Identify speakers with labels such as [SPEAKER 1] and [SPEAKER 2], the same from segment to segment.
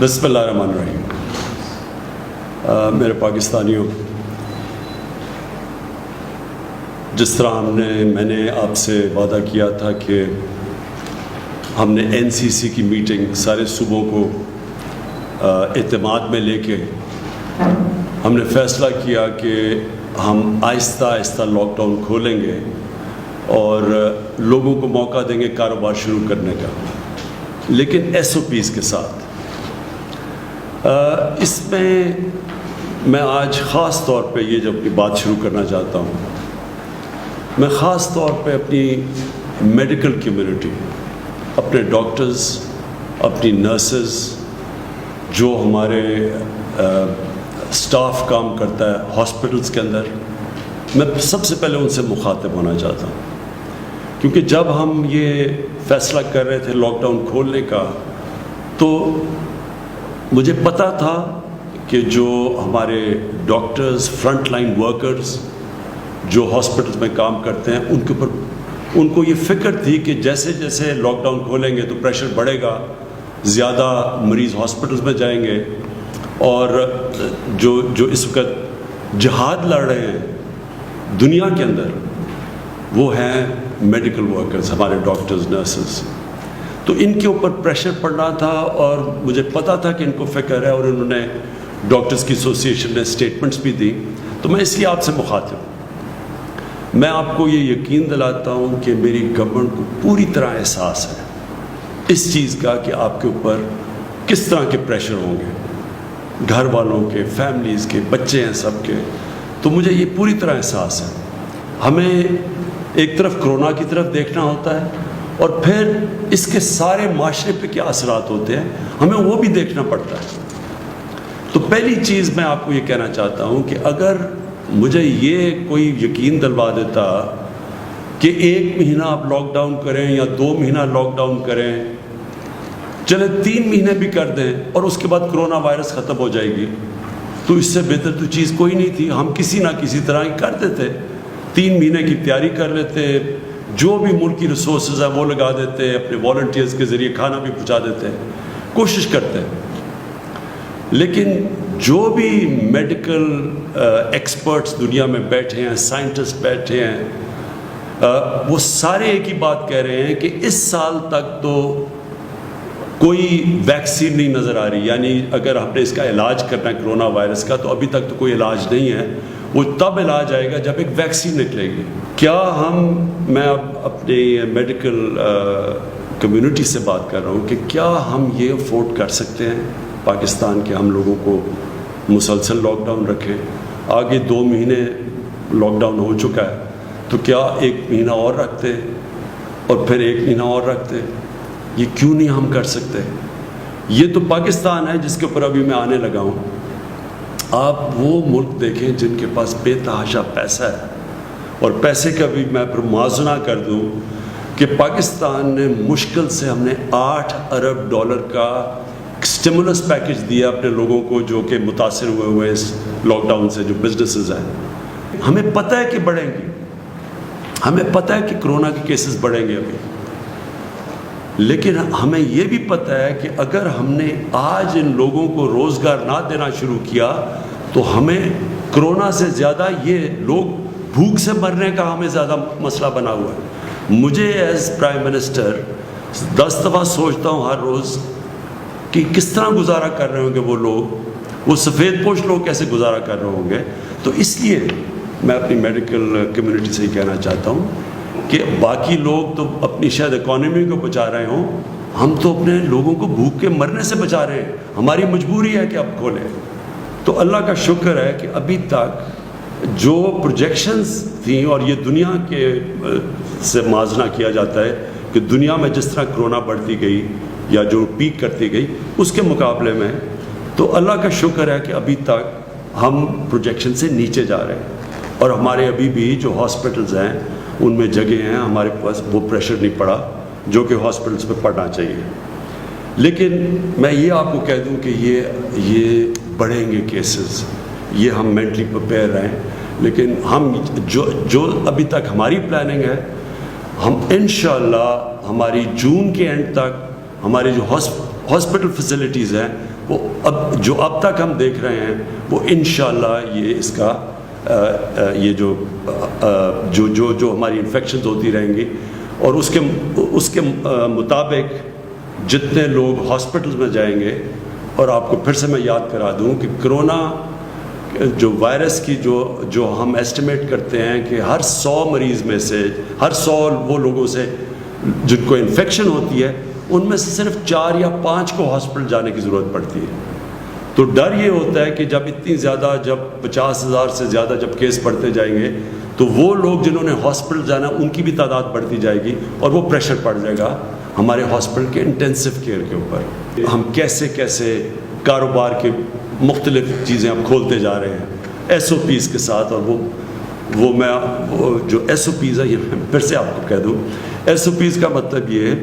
[SPEAKER 1] بسم اللہ الرحمن الرحیم. میرے پاکستانیوں، جس طرح میں نے آپ سے وعدہ کیا تھا کہ ہم نے NCC کی میٹنگ سارے صوبوں کو اعتماد میں لے کے ہم نے فیصلہ کیا کہ ہم آہستہ آہستہ لاک ڈاؤن کھولیں گے اور لوگوں کو موقع دیں گے کاروبار شروع کرنے کا، لیکن SOPs کے ساتھ. اس میں آج خاص طور پہ یہ جب بات شروع کرنا چاہتا ہوں، میں خاص طور پہ اپنی میڈیکل کمیونٹی، اپنے ڈاکٹرز، اپنی نرسز، جو ہمارے اسٹاف کام کرتا ہے ہاسپٹلس کے اندر، میں سب سے پہلے ان سے مخاطب ہونا چاہتا ہوں. کیونکہ جب ہم یہ فیصلہ کر رہے تھے لاک ڈاؤن کھولنے کا، تو مجھے پتہ تھا کہ جو ہمارے ڈاکٹرز، فرنٹ لائن ورکرز جو ہاسپٹلس میں کام کرتے ہیں، ان کو یہ فکر تھی کہ جیسے جیسے لاک ڈاؤن کھولیں گے تو پریشر بڑھے گا، زیادہ مریض ہاسپٹلس میں جائیں گے، اور جو اس وقت جہاد لڑ رہے ہیں دنیا کے اندر، وہ ہیں میڈیکل ورکرز، ہمارے ڈاکٹرز، نرسز. تو ان کے اوپر پریشر پڑنا تھا، اور مجھے پتا تھا کہ ان کو فکر ہے، اور انہوں نے ڈاکٹرز کی ایسوسیشن نے اسٹیٹمنٹس بھی دی. تو میں اس لیے آپ سے مخاطب ہوں. میں آپ کو یہ یقین دلاتا ہوں کہ میری گورنمنٹ کو پوری طرح احساس ہے اس چیز کا کہ آپ کے اوپر کس طرح کے پریشر ہوں گے، گھر والوں کے، فیملیز کے، بچے ہیں سب کے. تو مجھے یہ پوری طرح احساس ہے. ہمیں ایک طرف کرونا کی طرف دیکھنا ہوتا ہے، اور پھر اس کے سارے معاشرے پہ کیا اثرات ہوتے ہیں، ہمیں وہ بھی دیکھنا پڑتا ہے. تو پہلی چیز میں آپ کو یہ کہنا چاہتا ہوں کہ اگر مجھے یہ کوئی یقین دلوا دیتا کہ 1 مہینہ آپ لاک ڈاؤن کریں یا 2 مہینہ لاک ڈاؤن کریں، چلے 3 مہینے بھی کر دیں، اور اس کے بعد کرونا وائرس ختم ہو جائے گی، تو اس سے بہتر تو چیز کوئی نہیں تھی. ہم کسی نہ کسی طرح ہی کر دیتے، 3 مہینے کی تیاری کر لیتے، جو بھی ملک کی ریسورسز ہیں وہ لگا دیتے، اپنے والنٹیئرز کے ذریعے کھانا بھی پہنچا دیتے، کوشش کرتے. لیکن جو بھی میڈیکل ایکسپرٹس دنیا میں بیٹھے ہیں، سائنٹسٹ بیٹھے ہیں، وہ سارے ایک ہی بات کہہ رہے ہیں کہ اس سال تک تو کوئی ویکسین نہیں نظر آ رہی. یعنی اگر ہم نے اس کا علاج کرنا ہے کرونا وائرس کا، تو ابھی تک تو کوئی علاج نہیں ہے. وہ تب علاج آئے گا جب ایک ویکسین نکلے گی. کیا میں اب اپنی میڈیکل کمیونٹی سے بات کر رہا ہوں کہ کیا ہم یہ افورڈ کر سکتے ہیں پاکستان کے ہم لوگوں کو مسلسل لاک ڈاؤن رکھیں؟ آگے 2 مہینے لاک ڈاؤن ہو چکا ہے، تو کیا 1 مہینہ اور رکھتے اور پھر 1 مہینہ اور رکھتے؟ یہ کیوں نہیں ہم کر سکتے؟ یہ تو پاکستان ہے جس کے اوپر ابھی میں آنے لگا ہوں. آپ وہ ملک دیکھیں جن کے پاس بے تحاشا پیسہ ہے، اور پیسے کا بھی میں پھر موازنہ کر دوں کہ پاکستان نے مشکل سے ہم نے $8 ارب کا اسٹیمولس پیکج دیا اپنے لوگوں کو جو کہ متاثر ہوئے اس لاک ڈاؤن سے، جو بزنسز ہیں. ہمیں پتہ ہے کہ بڑھیں گی، ہمیں پتہ ہے کہ کرونا کے کیسز بڑھیں گے ابھی، لیکن ہمیں یہ بھی پتہ ہے کہ اگر ہم نے آج ان لوگوں کو روزگار نہ دینا شروع کیا، تو ہمیں کرونا سے زیادہ یہ لوگ بھوک سے مرنے کا ہمیں زیادہ مسئلہ بنا ہوا ہے. مجھے ایز پرائم منسٹر 10 دفعہ سوچتا ہوں ہر روز کہ کس طرح گزارا کر رہے ہوں گے وہ لوگ، وہ سفید پوش لوگ کیسے گزارا کر رہے ہوں گے. تو اس لیے میں اپنی میڈیکل کمیونٹی سے یہ کہنا چاہتا ہوں کہ باقی لوگ تو اپنی شاید اکانومی کو بچا رہے ہوں، ہم تو اپنے لوگوں کو بھوک کے مرنے سے بچا رہے ہیں. ہماری مجبوری ہے کہ اب کھولیں. تو اللہ کا شکر ہے کہ ابھی تک جو پروجیکشنز تھیں، اور یہ دنیا کے سے موازنہ کیا جاتا ہے کہ دنیا میں جس طرح کرونا بڑھتی گئی یا جو پیک کرتی گئی، اس کے مقابلے میں تو اللہ کا شکر ہے کہ ابھی تک ہم پروجیکشن سے نیچے جا رہے ہیں. اور ہمارے ابھی بھی جو ہاسپٹلز ہیں ان میں جگہ ہیں، ہمارے پاس وہ پریشر نہیں پڑا جو کہ ہاسپٹلز پہ پڑنا چاہیے. لیکن میں یہ آپ کو کہہ دوں کہ یہ بڑھیں گے کیسز، یہ ہم مینٹلی پریپیئر رہیں. لیکن ہم جو ابھی تک ہماری پلاننگ ہے، ہم انشاءاللہ ہماری جون کے اینڈ تک ہماری جو ہاسپٹل فیسلٹیز ہیں وہ اب تک ہم دیکھ رہے ہیں وہ انشاءاللہ یہ اس کا یہ جو ہماری انفیکشنز ہوتی رہیں گی اور اس کے مطابق جتنے لوگ ہاسپٹلز میں جائیں گے. اور آپ کو پھر سے میں یاد کرا دوں کہ کرونا جو وائرس کی جو ہم ایسٹیمیٹ کرتے ہیں کہ ہر 100 مریض میں سے ہر 100 وہ لوگوں سے جن کو انفیکشن ہوتی ہے ان میں سے صرف 4 یا 5 کو ہاسپٹل جانے کی ضرورت پڑتی ہے. تو ڈر یہ ہوتا ہے کہ جب اتنی زیادہ جب 50,000 سے زیادہ جب کیس بڑھتے جائیں گے تو وہ لوگ جنہوں نے ہاسپٹل جانا ان کی بھی تعداد بڑھتی جائے گی اور وہ پریشر پڑ جائے گا ہمارے ہاسپٹل کے انٹینسو کیئر کے اوپر. ہم کیسے کاروبار کے مختلف چیزیں اب کھولتے جا رہے ہیں SOPs کے ساتھ. اور وہ جو SOPs ہے یہ میں پھر سے آپ کو کہہ دوں, SOPs کا مطلب یہ ہے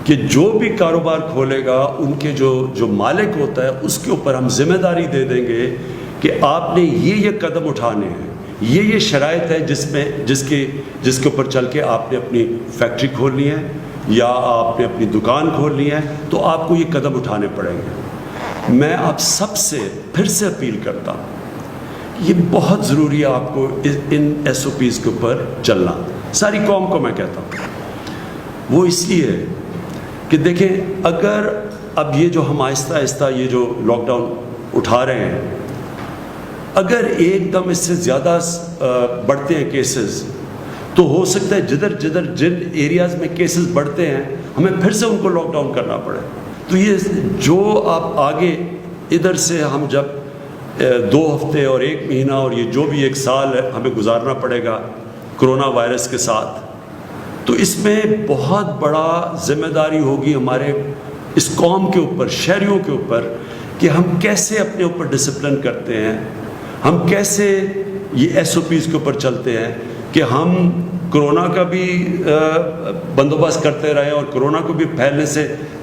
[SPEAKER 1] کہ جو بھی کاروبار کھولے گا ان کے جو مالک ہوتا ہے اس کے اوپر ہم ذمہ داری دے دیں گے کہ آپ نے یہ قدم اٹھانے ہیں, یہ شرائط ہے جس کے اوپر چل کے آپ نے اپنی فیکٹری کھولنی ہے یا آپ نے اپنی دکان کھولنی ہے تو آپ کو یہ قدم اٹھانے پڑیں گے. میں آپ سب سے پھر سے اپیل کرتا ہوں, یہ بہت ضروری ہے آپ کو ان SOPs کے اوپر چلنا. ساری قوم کو میں کہتا ہوں وہ اس لیے کہ دیکھیں اگر اب یہ جو ہم آہستہ یہ جو لاک ڈاؤن اٹھا رہے ہیں اگر ایک دم اس سے زیادہ بڑھتے ہیں کیسز تو ہو سکتا ہے جن ایریاز میں کیسز بڑھتے ہیں ہمیں پھر سے ان کو لاک ڈاؤن کرنا پڑے. تو یہ جو آپ آگے ادھر سے ہم جب 2 ہفتے اور 1 مہینہ اور یہ جو بھی 1 سال ہمیں گزارنا پڑے گا کرونا وائرس کے ساتھ, تو اس میں بہت بڑا ذمہ داری ہوگی ہمارے اس قوم کے اوپر, شہریوں کے اوپر, کہ ہم کیسے اپنے اوپر ڈسپلن کرتے ہیں, ہم کیسے یہ SOPs کے اوپر چلتے ہیں کہ ہم کرونا کا بھی بندوبست کرتے رہیں اور کرونا کو بھی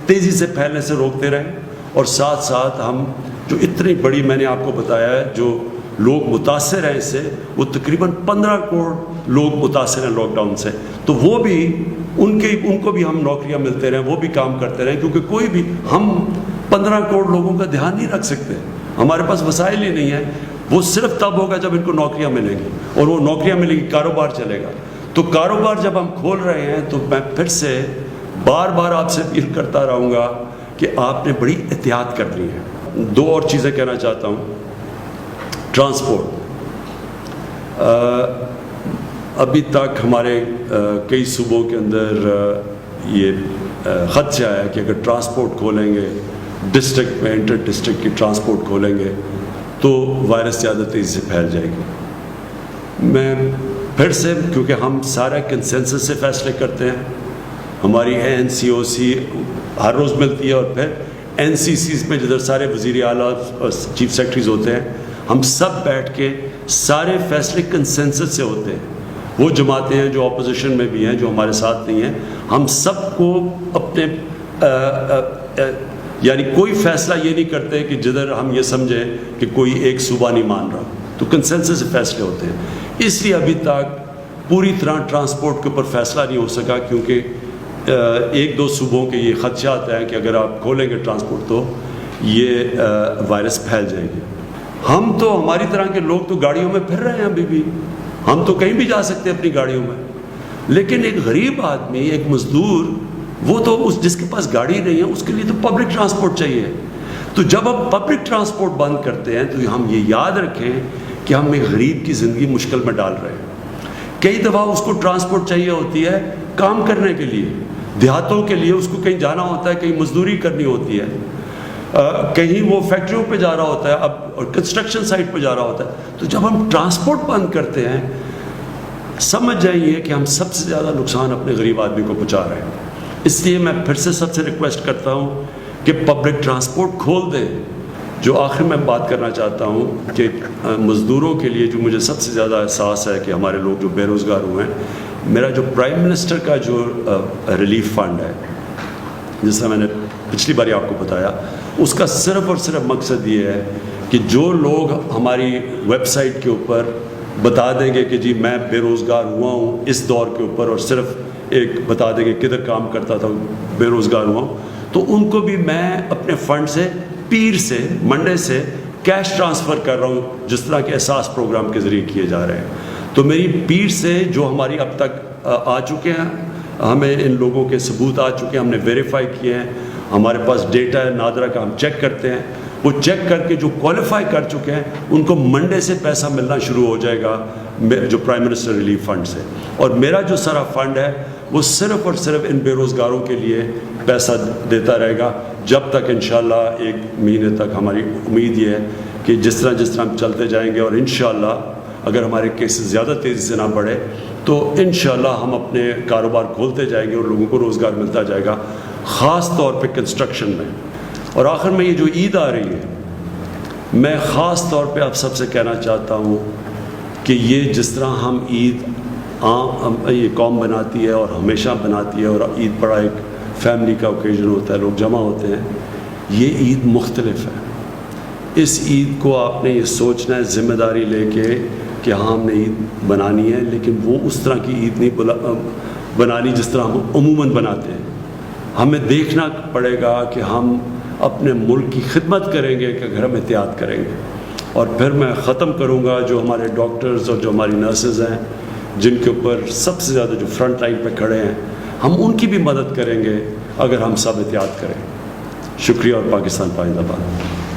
[SPEAKER 1] تیزی سے پھیلنے سے روکتے رہیں, اور ساتھ ساتھ ہم جو اتنی بڑی میں نے آپ کو بتایا ہے جو لوگ متاثر ہیں اس سے, وہ تقریباً 15 کروڑ لوگ متاثر ہیں لاک ڈاؤن سے, تو وہ بھی ان کو بھی ہم نوکریاں ملتے رہیں, وہ بھی کام کرتے رہیں, کیونکہ کوئی بھی ہم 15 کروڑ لوگوں کا دھیان نہیں رکھ سکتے, ہمارے پاس وسائل ہی نہیں ہیں. وہ صرف تب ہوگا جب ان کو نوکریاں ملیں گی, اور وہ نوکریاں ملیں گی کاروبار چلے گا. تو کاروبار جب ہم کھول رہے ہیں تو میں پھر سے بار آپ سے اپیل کرتا رہوں گا کہ آپ نے بڑی احتیاط کرنی ہے. 2 اور چیزیں کہنا چاہتا ہوں. ٹرانسپورٹ, ابھی تک ہمارے کئی صوبوں کے اندر یہ خدشہ ہے کہ اگر ٹرانسپورٹ کھولیں گے ڈسٹرکٹ میں, انٹر ڈسٹرکٹ کی ٹرانسپورٹ کھولیں گے تو وائرس زیادہ تیزی سے پھیل جائے گی. میں پھر سے, کیونکہ ہم سارا کنسنسس سے فیصلے کرتے ہیں, ہماری NCOC ہر روز ملتی ہے اور پھر NCCs میں جدھر سارے وزیر اعلیٰ اور چیف سیکرٹریز ہوتے ہیں, ہم سب بیٹھ کے سارے فیصلے کنسنسس سے ہوتے ہیں. وہ جماعتیں ہیں جو اپوزیشن میں بھی ہیں, جو ہمارے ساتھ نہیں ہیں, ہم سب کو اپنے یعنی کوئی فیصلہ یہ نہیں کرتے کہ جدھر ہم یہ سمجھیں کہ کوئی ایک صوبہ نہیں مان رہا, تو کنسنسس سے فیصلے ہوتے ہیں. اس لیے ابھی تک پوری طرح ٹرانسپورٹ کے اوپر فیصلہ نہیں ہو سکا, کیونکہ 1-2 صوبوں کے یہ خدشات ہیں کہ اگر آپ کھولیں گے ٹرانسپورٹ تو یہ وائرس پھیل جائے گی. ہم تو ہماری طرح کے لوگ تو گاڑیوں میں پھر رہے ہیں ابھی بھی, ہم تو کہیں بھی جا سکتے ہیں اپنی گاڑیوں میں, لیکن ایک غریب آدمی, ایک مزدور, وہ تو جس کے پاس گاڑی نہیں ہے اس کے لیے تو پبلک ٹرانسپورٹ چاہیے. تو جب ہم پبلک ٹرانسپورٹ بند کرتے ہیں تو ہم یہ یاد رکھیں کہ ہم ایک غریب کی زندگی مشکل میں ڈال رہے ہیں. کئی دفعہ اس کو ٹرانسپورٹ چاہیے ہوتی ہے کام کرنے کے لیے, دیہاتوں کے لیے اس کو کہیں جانا ہوتا ہے, کہیں مزدوری کرنی ہوتی ہے, کہیں وہ فیکٹریوں پہ جا رہا ہوتا ہے, اب کنسٹرکشن سائٹ پہ جا رہا ہوتا ہے. تو جب ہم ٹرانسپورٹ بند کرتے ہیں سمجھ جائیے کہ ہم سب سے زیادہ نقصان اپنے غریب آدمی کو پہنچا رہے ہیں. اس لیے میں پھر سے سب سے ریکویسٹ کرتا ہوں کہ پبلک ٹرانسپورٹ کھول دیں. جو آخر میں بات کرنا چاہتا ہوں کہ مزدوروں کے لیے جو مجھے سب سے زیادہ احساس ہے کہ ہمارے لوگ جو بے روزگار ہوئے ہیں, میرا جو پرائم منسٹر کا جو ریلیف فنڈ ہے, جس طرح میں نے پچھلی باری آپ کو بتایا, اس کا صرف اور صرف مقصد یہ ہے کہ جو لوگ ہماری ویب سائٹ کے اوپر بتا دیں گے کہ جی میں بے روزگار ہوا ہوں اس دور کے اوپر, اور صرف ایک بتا دیں گے کدھر کام کرتا تھا بے روزگار ہوا ہوں, تو ان کو بھی میں اپنے فنڈ سے پیر سے منڈے سے کیش ٹرانسفر کر رہا ہوں جس طرح کے احساس پروگرام کے ذریعے کیے جا رہے ہیں. تو میری پیر سے جو ہماری اب تک آ چکے ہیں, ہمیں ان لوگوں کے ثبوت آ چکے ہیں, ہم نے ویریفائی کیے ہیں, ہمارے پاس ڈیٹا ہے نادرا کا, ہم چیک کرتے ہیں. وہ چیک کر کے جو کوالیفائی کر چکے ہیں ان کو منڈے سے پیسہ ملنا شروع ہو جائے گا جو پرائم منسٹر ریلیف فنڈ سے. اور میرا جو سارا فنڈ ہے وہ صرف اور صرف ان بے روزگاروں کے لیے پیسہ دیتا رہے گا جب تک انشاءاللہ 1 مہینے تک. ہماری امید یہ ہے کہ جس طرح ہم چلتے جائیں گے اور انشاءاللہ اگر ہمارے کیسز زیادہ تیزی سے نہ بڑھے تو انشاءاللہ ہم اپنے کاروبار کھولتے جائیں گے اور لوگوں کو روزگار ملتا جائے گا, خاص طور پہ کنسٹرکشن میں. اور آخر میں یہ جو عید آ رہی ہے, میں خاص طور پہ آپ سب سے کہنا چاہتا ہوں کہ یہ جس طرح ہم عید یہ قوم بناتی ہے اور ہمیشہ بناتی ہے, اور عید بڑا ایک فیملی کا اوکیزن ہوتا ہے, لوگ جمع ہوتے ہیں, یہ عید مختلف ہے. اس عید کو آپ نے یہ سوچنا ہے ذمہ داری لے کے کہ ہاں ہم نے عید بنانی ہے, لیکن وہ اس طرح کی عید نہیں بنانی جس طرح ہم عموماً بناتے ہیں. ہمیں دیکھنا پڑے گا کہ ہم اپنے ملک کی خدمت کریں گے کہ اگر ہم احتیاط کریں گے. اور پھر میں ختم کروں گا, جو ہمارے ڈاکٹرز اور جو ہماری نرسز ہیں جن کے اوپر سب سے زیادہ جو فرنٹ لائن پہ کھڑے ہیں, ہم ان کی بھی مدد کریں گے اگر ہم سب احتیاط کریں. شکریہ اور پاکستان پائندہ باد.